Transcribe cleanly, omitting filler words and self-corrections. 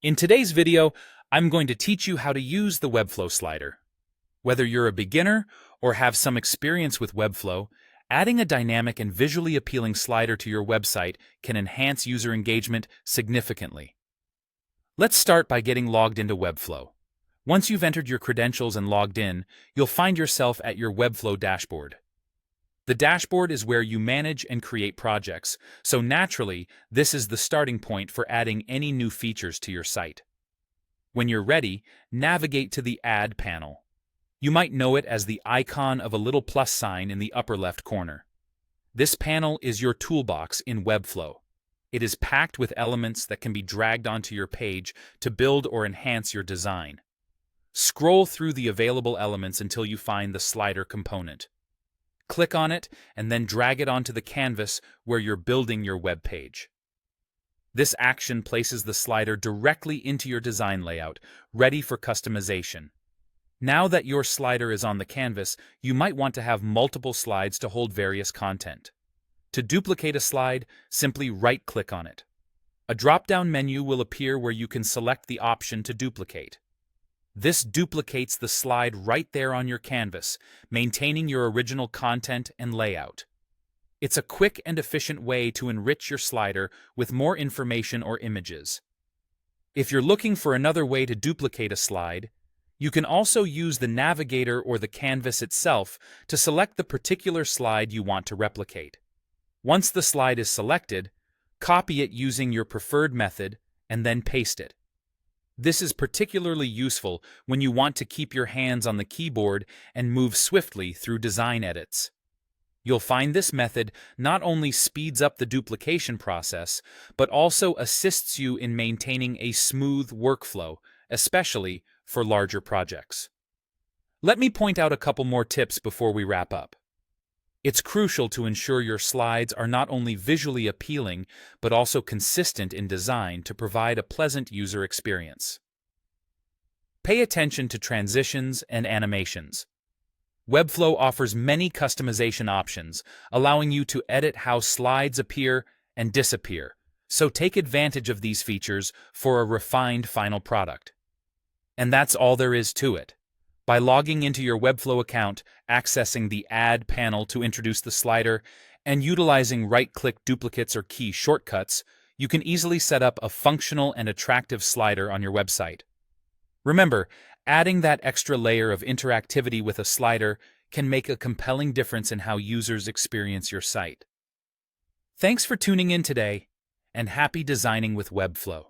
In today's video, I'm going to teach you how to use the Webflow slider. Whether you're a beginner or have some experience with Webflow, adding a dynamic and visually appealing slider to your website can enhance user engagement significantly. Let's start by getting logged into Webflow. Once you've entered your credentials and logged in, you'll find yourself at your Webflow dashboard. The dashboard is where you manage and create projects, so naturally, this is the starting point for adding any new features to your site. When you're ready, navigate to the Add panel. You might know it as the icon of a little plus sign in the upper left corner. This panel is your toolbox in Webflow. It is packed with elements that can be dragged onto your page to build or enhance your design. Scroll through the available elements until you find the slider component. Click on it and then drag it onto the canvas where you're building your web page. This action places the slider directly into your design layout, ready for customization. Now that your slider is on the canvas, you might want to have multiple slides to hold various content. To duplicate a slide, simply right-click on it. A drop-down menu will appear where you can select the option to duplicate. This duplicates the slide right there on your canvas, maintaining your original content and layout. It's a quick and efficient way to enrich your slider with more information or images. If you're looking for another way to duplicate a slide, you can also use the navigator or the canvas itself to select the particular slide you want to replicate. Once the slide is selected, copy it using your preferred method and then paste it. This is particularly useful when you want to keep your hands on the keyboard and move swiftly through design edits. You'll find this method not only speeds up the duplication process, but also assists you in maintaining a smooth workflow, especially for larger projects. Let me point out a couple more tips before we wrap up. It's crucial to ensure your slides are not only visually appealing, but also consistent in design to provide a pleasant user experience. Pay attention to transitions and animations. Webflow offers many customization options, allowing you to edit how slides appear and disappear, so take advantage of these features for a refined final product. And that's all there is to it. By logging into your Webflow account, accessing the Add panel to introduce the slider, and utilizing right-click duplicates or key shortcuts, you can easily set up a functional and attractive slider on your website. Remember, adding that extra layer of interactivity with a slider can make a compelling difference in how users experience your site. Thanks for tuning in today, and happy designing with Webflow.